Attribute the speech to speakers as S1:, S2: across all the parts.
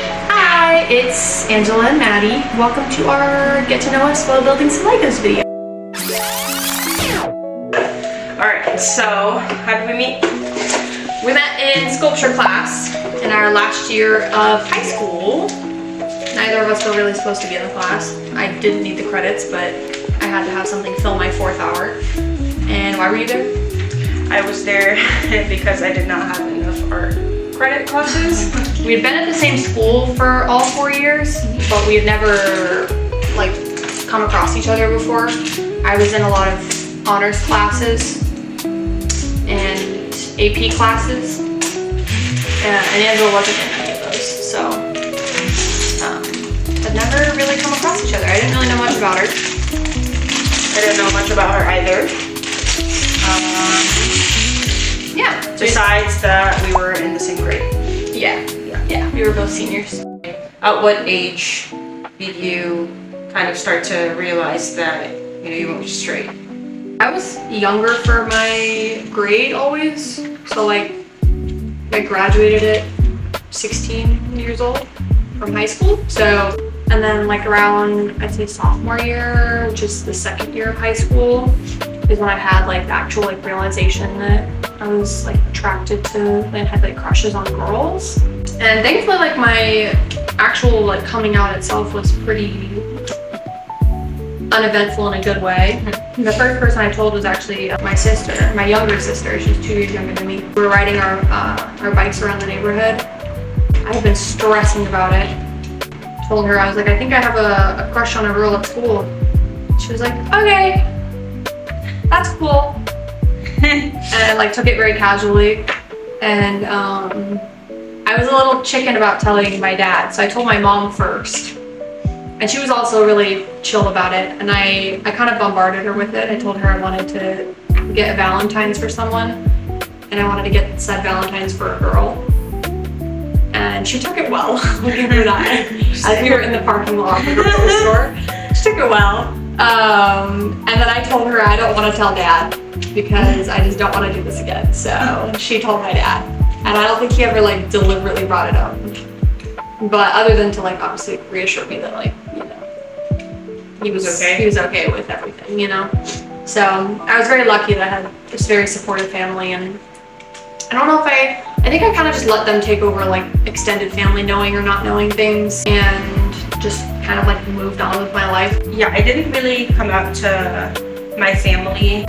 S1: Hi, it's Angela and Maddie. Welcome to our Get to Know Us While Building Some Legos video. Alright, so how did we meet? We met in sculpture class in our last year of high school. Neither of us were really supposed to be in the class. I didn't need the credits, but I had to have something fill my 4th hour. And why were you there?
S2: I was there because I did not have enough art credit classes.
S1: We had been at the same school for all 4 years, but we had never come across each other before. I was in a lot of honors classes and AP classes, and Angela wasn't in any of those, so I'd never really come across each other. I didn't really know much about her.
S2: I didn't know much about her either.
S1: Yeah.
S2: Besides that, we were in the same grade.
S1: Yeah, we were both seniors.
S2: At what age did you kind of start to realize that you went straight?
S1: I was younger for my grade always, so I graduated at 16 years old from high school. So, and then around, I'd say sophomore year, which is the 2nd year of high school, is when I had the actual realization that I was attracted to and had crushes on girls. And thankfully my actual coming out itself was pretty uneventful in a good way. The first person I told was actually my sister, my younger sister. She's 2 years younger than me. We were riding our bikes around the neighborhood. I had been stressing about it. Told her, I was I think I have a crush on a girl at school. She was like, okay, that's cool. And I took it very casually. And I was a little chicken about telling my dad, so I told my mom first. And she was also really chill about it, and I kind of bombarded her with it. I told her I wanted to get a Valentine's for someone, and I wanted to get said Valentine's for a girl. And she took it well, I'll give her that. As we were in the parking lot of the grocery store, she took it well. And then I told her I don't want to tell Dad, because I just don't want to do this again. So she told my dad, and I don't think he ever deliberately brought it up. But other than to obviously reassure me that he was okay. He was okay with everything, So I was very lucky that I had this very supportive family, and I don't know if I think I kind of just let them take over extended family knowing or not knowing things, and just kind of moved on with my life.
S2: Yeah, I didn't really come out to my family.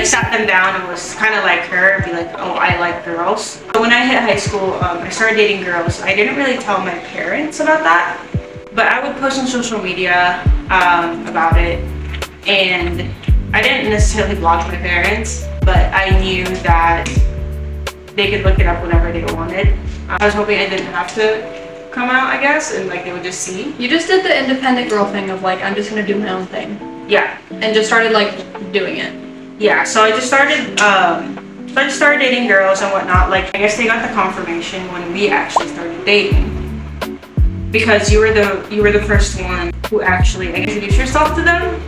S2: Sat them down and was kind of like her, be like, oh, I like girls. So when I hit high school, I started dating girls. I didn't really tell my parents about that, but I would post on social media about it, and I didn't necessarily block my parents, but I knew that they could look it up whenever they wanted. I was hoping I didn't have to come out, I guess, and they would just see.
S1: You just did the independent girl thing of I'm just gonna do my own thing.
S2: Yeah.
S1: And just started doing it.
S2: Yeah, so I just started dating girls and whatnot. I guess they got the confirmation when we actually started dating, because you were the first one who actually introduced yourself to them,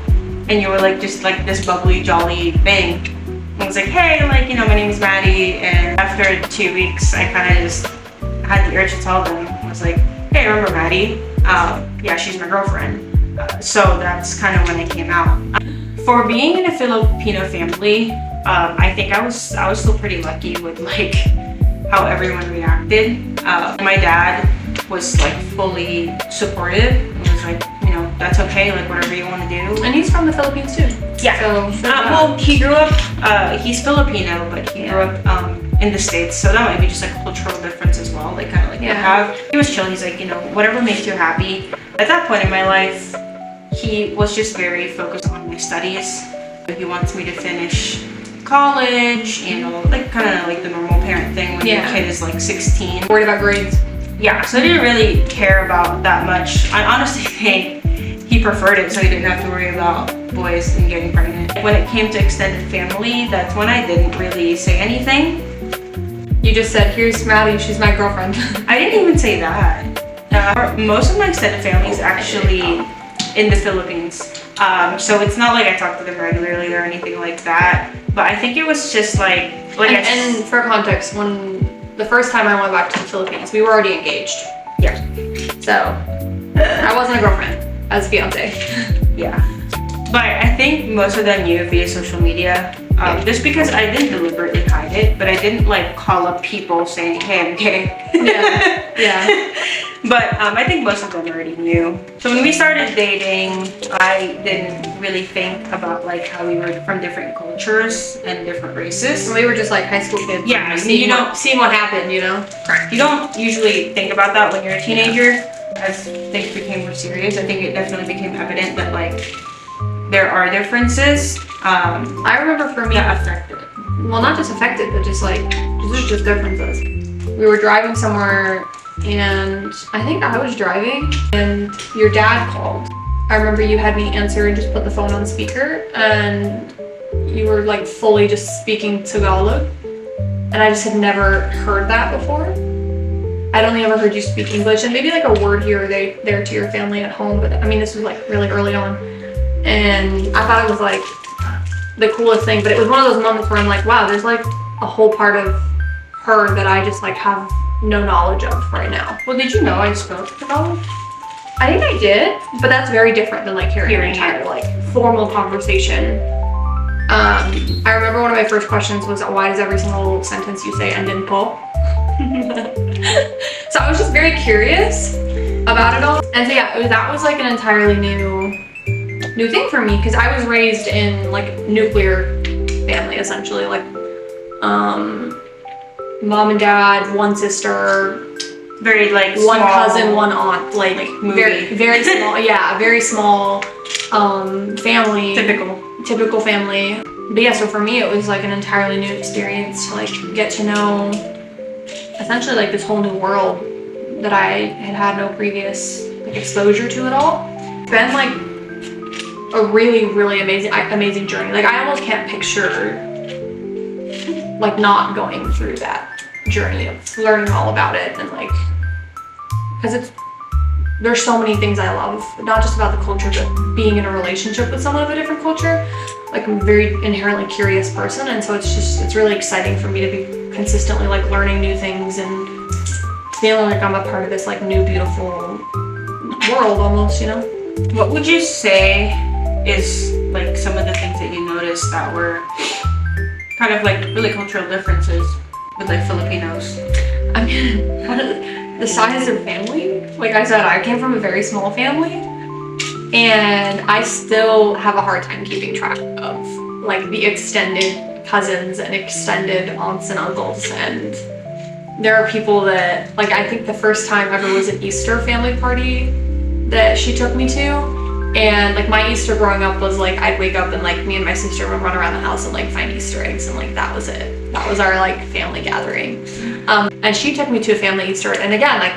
S2: and you were just this bubbly, jolly thing. And I was like, hey, my name is Maddie, and after 2 weeks, I kind of just had the urge to tell them. I was like, hey, remember Maddie? Yeah, she's my girlfriend. So that's kind of when I came out. For being in a Filipino family, I think I was still pretty lucky with how everyone reacted. My dad was fully supportive. It was that's okay, whatever you want to do.
S1: And he's from the Philippines too.
S2: Yeah.
S1: So
S2: well, he grew up. He's Filipino, but he grew up in the States, so that might be just a cultural difference as well. He was chill. He's whatever makes you happy. At that point in my life, he was just very focused on my studies. He wants me to finish college, kind of the normal parent thing when your kid is 16.
S1: Worried about grades.
S2: Yeah, so I didn't really care about that much. I honestly think he preferred it, so he didn't have to worry about boys and getting pregnant. When it came to extended family, that's when I didn't really say anything.
S1: You just said, here's Maddie, she's my girlfriend.
S2: I didn't even say that. Most of my extended family is actually in the Philippines. So it's not I talk to them regularly or anything like that. But I think it was just
S1: and for context, when the first time I went back to the Philippines, we were already engaged.
S2: Yeah.
S1: So I wasn't a girlfriend, I was a fiance.
S2: Yeah. But I think most of them knew via social media. Just because I didn't deliberately hide it, but I didn't like call up people saying, hey, I'm gay.
S1: Yeah.
S2: But I think most of them already knew. So when we started dating, I didn't really think about like how we were from different cultures and different races.
S1: We were just like high school kids.
S2: Yeah,
S1: seeing what happened, you know?
S2: Correct. You don't usually think about that when you're a teenager. As things became more serious, I think it definitely became evident that like there are differences.
S1: I remember for me,
S2: that affected.
S1: well, not just affected, but just like, there's just differences. We were driving somewhere, and I think I was driving, and your dad called. I remember you had me answer and just put the phone on speaker, and you were like fully just speaking Tagalog, and I just had never heard that before. I'd only ever heard you speak English, and maybe like a word here or there to your family at home, but I mean, this was like really early on, and I thought it was like the coolest thing, but it was one of those moments where I'm like, wow, there's like a whole part of her that I just like have no knowledge of right now.
S2: Well, did you know I spoke Tagalog?
S1: I think I did, but that's very different than like hearing an
S2: Hearing
S1: entire
S2: it.
S1: like formal conversation. I remember one of my first questions was, why does every single sentence you say end in po? So I was just very curious about it all, and so yeah, that was like an entirely new thing for me, because I was raised in like nuclear family essentially, like mom and dad, one sister,
S2: Very like
S1: one
S2: small,
S1: cousin, one aunt, like
S2: movie.
S1: very small, yeah, very small family, typical family. But yeah, so for me it was like an entirely new experience to like get to know essentially like this whole new world that I had no previous like exposure to at all. It's been like a really amazing journey. Like I almost can't picture like not going through that journey of learning all about it, and like, because there's so many things I love, not just about the culture, but being in a relationship with someone of a different culture. Like I'm a very inherently curious person, and so it's really exciting for me to be consistently like learning new things and feeling like I'm a part of this like new beautiful world almost, you know?
S2: What would you say is like some of the things that you noticed that were kind of like really cultural differences with like Filipinos?
S1: I mean, the size of family. Like I said, I came from a very small family, and I still have a hard time keeping track of like the extended cousins and extended aunts and uncles. And there are people that, like, I think the first time ever was an Easter family party that she took me to. And like my Easter growing up was like, I'd wake up and like me and my sister would run around the house and like find Easter eggs, and like that was it. That was our like family gathering. And she took me to a family Easter, and again, like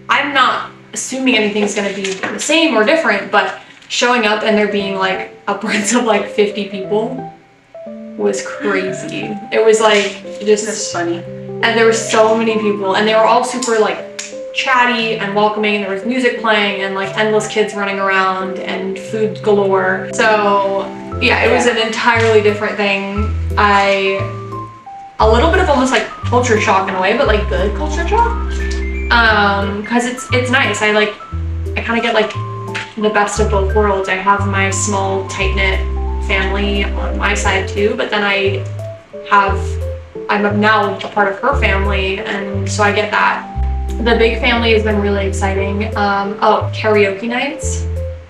S1: I'm not assuming anything's gonna be the same or different, but showing up and there being like upwards of like 50 people was crazy. It was like just
S2: That's funny.
S1: And there were so many people, and they were all super like chatty and welcoming, and there was music playing and like endless kids running around and food galore. So yeah, it was an entirely different thing. A little bit of almost like culture shock in a way, but like good culture shock. Cause it's nice. I kind of get like the best of both worlds. I have my small tight-knit family on my side too, but then I'm now a part of her family, and so I get that. The big family has been really exciting. Karaoke nights,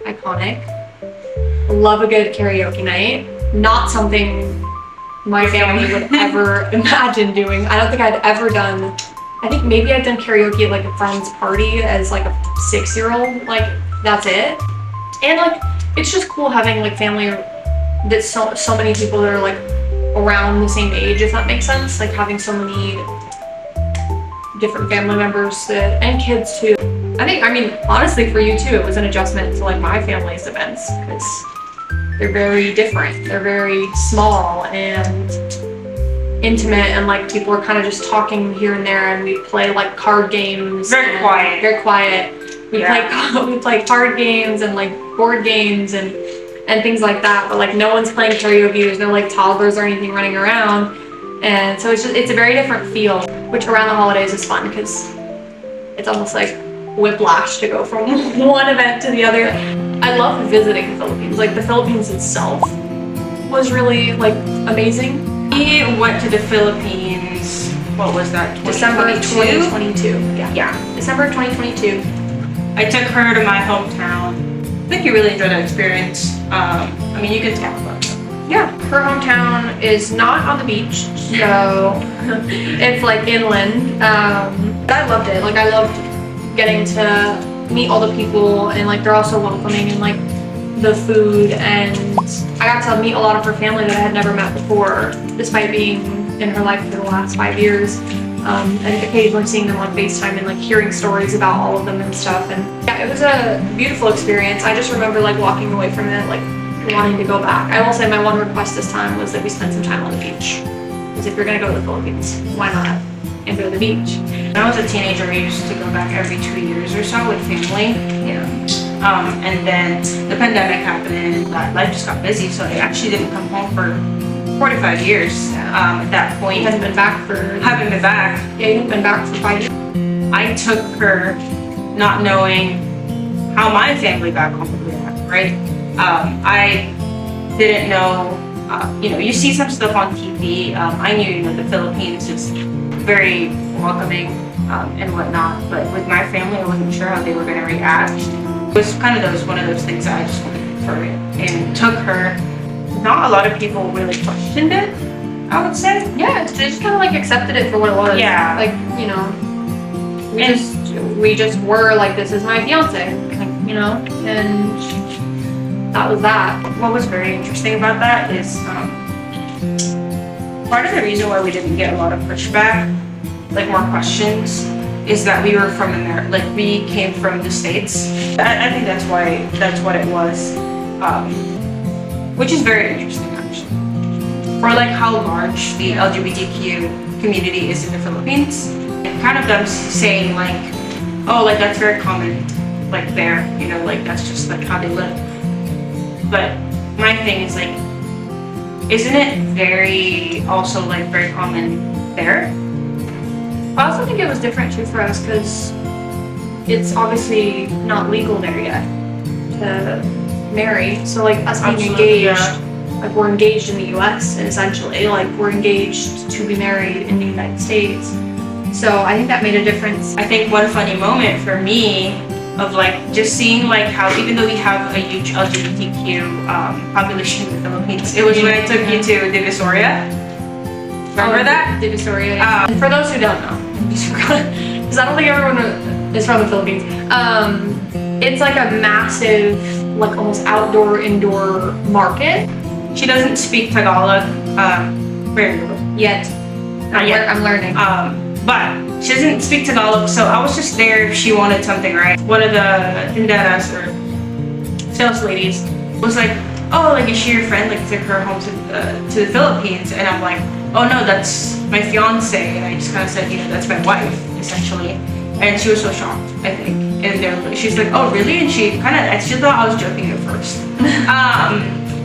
S1: iconic. Love a good karaoke night. Not something my family would ever imagine doing. I don't think I'd ever done, I think maybe I'd done karaoke at like a friend's party as like a 6-year-old, like that's it. And like, it's just cool having like family that's so many people that are like around the same age, if that makes sense. Like having so many different family members and kids too. I mean, honestly for you too, it was an adjustment to like my family's events, because they're very different. They're very small and intimate, and like people are kind of just talking here and there, and we play like card games.
S2: Very quiet.
S1: Very quiet. We play card games and like board games and things like that, but like no one's playing karaoke. There's no like toddlers or anything running around, and so it's a very different feel, which around the holidays is fun because it's almost like whiplash to go from one event to the other. I loved visiting the Philippines. Like the Philippines itself was really like amazing.
S2: We went to the Philippines, what was that,
S1: December
S2: 2022?
S1: 2022. Yeah. December 2022.
S2: I took her to my hometown. I think you really enjoyed that experience. I mean, you can talk about it.
S1: Yeah, her hometown is not on the beach, so it's like inland. But I loved it. Like I loved getting to meet all the people, and like they're also welcoming, and like the food, and I got to meet a lot of her family that I had never met before, despite being in her life for the last 5 years. And occasionally seeing them on FaceTime and like hearing stories about all of them and stuff. And yeah, it was a beautiful experience. I just remember like walking away from it like wanting to go back. I will say my one request this time was that we spend some time on the beach. Because if you're gonna go to the Philippines, why not enjoy the beach?
S2: When I was a teenager, we used to go back every 2 years or so with family.
S1: Yeah.
S2: And then the pandemic happened, life just got busy, so I actually didn't come home for 45 years. At that point.
S1: You hadn't been back for...
S2: Haven't been back.
S1: Yeah, you hadn't been back for 5 years.
S2: I took her not knowing how my family back home would react, right? I didn't know, you see some stuff on TV. I knew, the Philippines is very welcoming and whatnot, but with my family, I wasn't sure how they were going to react. It was kind of one of those things that I just went for it and took her. Not a lot of people really questioned it, I would say.
S1: Yeah, they just kind of like accepted it for what it was.
S2: Yeah.
S1: Like, we just were like, this is my fiance, like, and that was that.
S2: What was very interesting about that is part of the reason why we didn't get a lot of pushback, like more questions, is that we were from America, like we came from the States. I think that's what it was, which is very interesting actually. For like how large the LGBTQ community is in the Philippines, kind of them saying like, oh, like that's very common, like there, like that's just like how they live. But my thing is like, isn't it very common there?
S1: I also think it was different too for us because it's obviously not legal there yet to marry. So like us being
S2: Absolutely,
S1: engaged,
S2: yeah.
S1: like we're engaged in the U.S. and essentially like we're engaged to be married in the United States. So I think that made a difference.
S2: I think one funny moment for me of like just seeing like how even though we have a huge LGBTQ population in the Philippines, it was when I took you to Divisoria. Remember that?
S1: Divisoria. Yeah. And for those who don't know, because I don't think everyone is from the Philippines, it's like a massive, like almost outdoor, indoor market.
S2: She doesn't speak Tagalog very well.
S1: Yet.
S2: Not yet.
S1: I'm learning.
S2: But she doesn't speak Tagalog, so I was just there if she wanted something, right? One of the tinderas or sales ladies was like, oh, like is she your friend? Like took her home to the Philippines, and I'm like, oh no, that's my fiance, and I just kind of said, that's my wife, essentially. And she was so shocked, I think. And she's like, oh really? And she thought I was joking at first.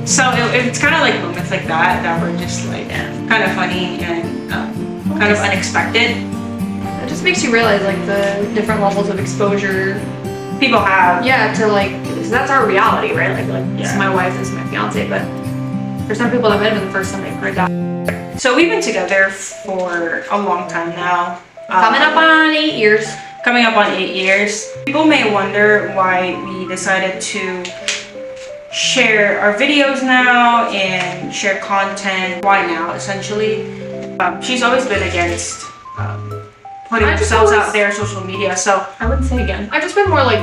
S2: So it's kind of like moments like that were just like kind of funny and kind of unexpected.
S1: It just makes you realize like the different levels of exposure
S2: people have.
S1: Yeah, to like, because that's our reality, right? Like this is my wife, this is my fiance, but for some people that might have been the first time they've heard that.
S2: So we've been together for a long time now.
S1: Coming up on 8 years.
S2: Coming up on 8 years. People may wonder why we decided to share our videos now and share content. Why now, essentially? She's always been against putting ourselves out there on social media, so
S1: I wouldn't say again. I've just been more like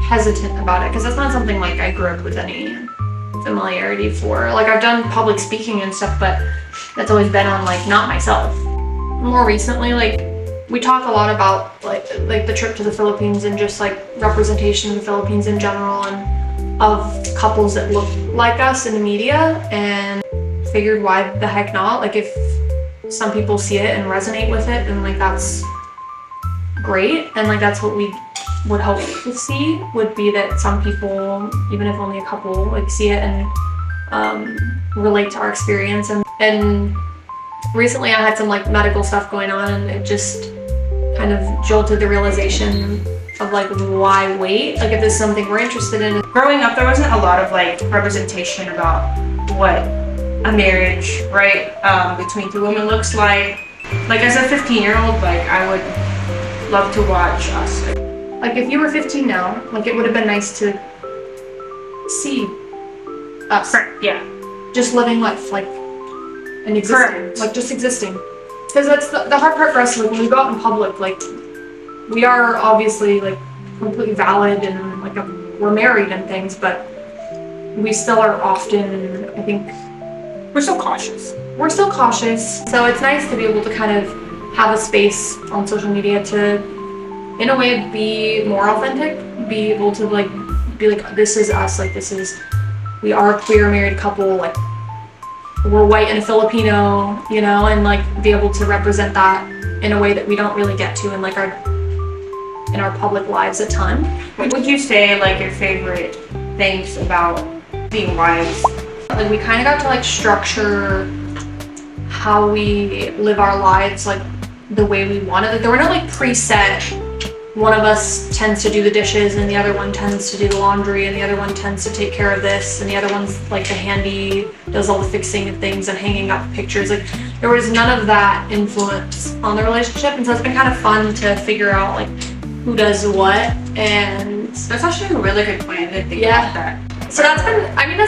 S1: hesitant about it because that's not something like I grew up with any familiarity for. Like I've done public speaking and stuff, but that's always been on like not myself. More recently, like we talk a lot about like the trip to the Philippines and just like representation of the Philippines in general and of couples that look like us in the media, and figured why the heck not? Like if some people see it and resonate with it, then like that's great, and like that's what we would hope to see, would be that some people, even if only a couple, like see it and relate to our experience. And recently I had some like medical stuff going on, and it just kind of jolted the realization of like why wait? Like if this is something we're interested in.
S2: Growing up, there wasn't a lot of like representation about what a marriage, right, between two women looks like. Like as a 15-year-old, like I would love to watch us.
S1: Like if you were 15 now, like it would have been nice to see us.
S2: Correct. Yeah.
S1: Just living life, like, and existing.
S2: Correct.
S1: Like just existing. Because that's the hard part for us, like when we go out in public, like we are obviously like completely valid and like we're married and things, but we still are often, I think,
S2: We're so cautious.
S1: we're still cautious. So it's nice to be able to kind of have a space on social media to, in a way, be more authentic, be able to like, be like, this is us, like we are a queer married couple, like we're white and Filipino, you know, and like be able to represent that in a way that we don't really get to in like in our public lives a ton.
S2: What would you say like your favorite things about being wives?
S1: Like we kind of got to like structure how we live our lives like the way we wanted. Like there were no like preset, one of us tends to do the dishes and the other one tends to do the laundry and the other one tends to take care of this and the other one's like the handy, does all the fixing of things and hanging up pictures. Like there was none of that influence on the relationship, and so it's been kind of fun to figure out like who does what. And
S2: That's actually a really good point. I didn't think
S1: Yeah.
S2: about that.
S1: so that's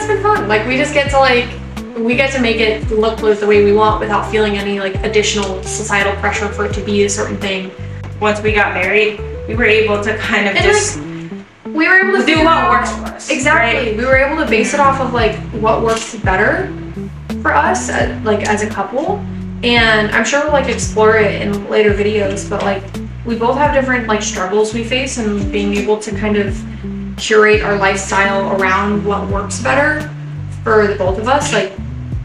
S1: been fun. Like we just get to like, we get to make it look the way we want without feeling any like additional societal pressure for it to be a certain thing.
S2: Once we got married, we were able to kind of
S1: And
S2: just
S1: we were able to
S2: do
S1: figure
S2: what
S1: out-
S2: works for us.
S1: Exactly.
S2: right?
S1: We were able to base it off of like what works better for us, like as a couple. And I'm sure we'll like explore it in later videos, but like we both have different like struggles we face, and being able to kind of curate our lifestyle around what works better for the both of us, like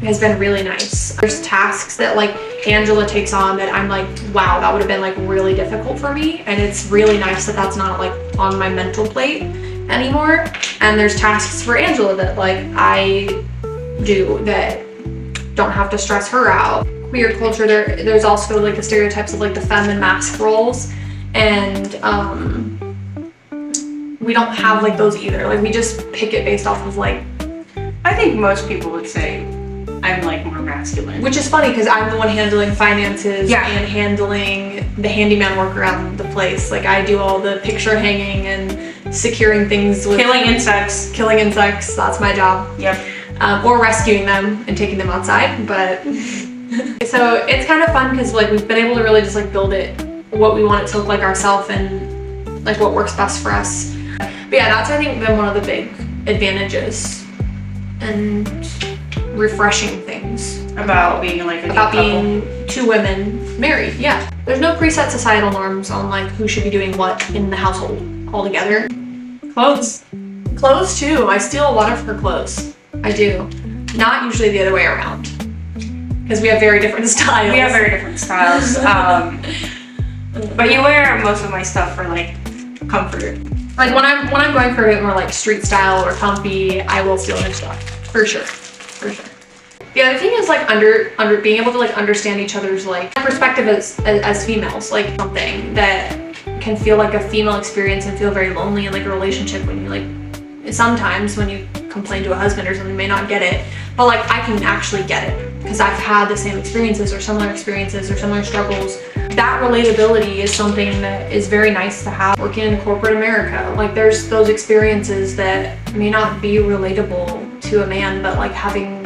S1: has been really nice. There's tasks that like Angela takes on that I'm like, wow, that would have been like really difficult for me, and it's really nice that that's not like on my mental plate anymore. And there's tasks for Angela that like I do that don't have to stress her out. Queer culture, there's also like the stereotypes of like the femme and masc roles, and we don't have like those either. Like we just pick it based off of like,
S2: I think most people would say I'm like more masculine.
S1: which is funny because I'm the one handling finances
S2: Yeah.
S1: and handling the handyman work around the place. Like I do all the picture hanging and securing things with
S2: Killing insects.
S1: Killing insects, that's my job.
S2: Yep.
S1: Or rescuing them and taking them outside. But so it's kind of fun because like we've been able to really just like build it what we want it to look like ourselves and like what works best for us. But yeah, that's I think been one of the big advantages and refreshing things
S2: About being like a
S1: about
S2: gay couple.
S1: being two women married. Yeah, there's no preset societal norms on like who should be doing what in the household altogether. Clothes too. I steal a lot of her clothes. I do. Not usually the other way around, because we have very different styles.
S2: We have very different styles. But you wear most of my stuff for like comfort.
S1: Like when I'm going for a bit more like street style or comfy, I will steal her stuff for sure. The other thing is like under being able to like understand each other's like perspective as females, like something that can feel like a female experience and feel very lonely in like a relationship when you like sometimes when you complain to a husband or something, you may not get it, but like I can actually get it because I've had the same experiences or similar struggles. That relatability is something that is very nice to have working in corporate America. Like there's those experiences that may not be relatable to a man, but like having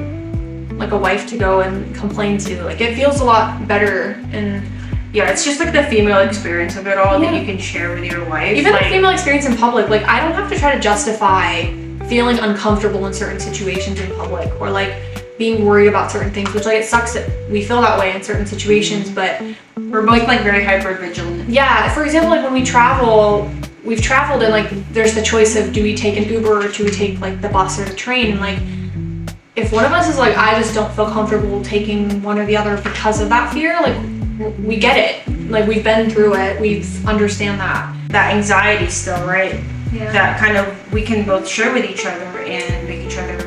S1: like a wife to go and complain to, like it feels a lot better. And
S2: Yeah, it's just like the female experience of it all
S1: Yeah.
S2: that you can share with your wife.
S1: even
S2: like,
S1: a female experience in public, like I don't have to try to justify feeling uncomfortable in certain situations in public or like being worried about certain things, which like it sucks that we feel that way in certain situations, but
S2: we're both like very hyper vigilant.
S1: yeah, for example, like when we've traveled and like there's the choice of do we take an Uber or do we take like the bus or the train, and like if one of us is like I just don't feel comfortable taking one or the other because of that fear, like we get it, like we've been through it, we've understand that
S2: Anxiety still, right?
S1: yeah.
S2: That kind of we can both share with each other and make each other,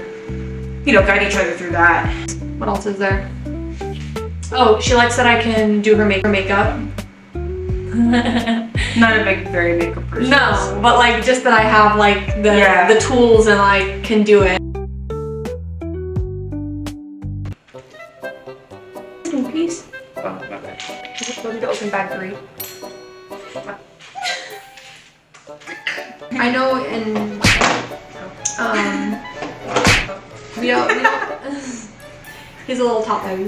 S2: you know, guide each other through that.
S1: What else is there? Oh, she likes that I can do her makeup.
S2: Not a very makeup person.
S1: No, but like just that I have like the tools and like can do it. Piece.
S2: Oh, my bad.
S1: Let me go open bag 3. I know in we don't he's a little top heavy.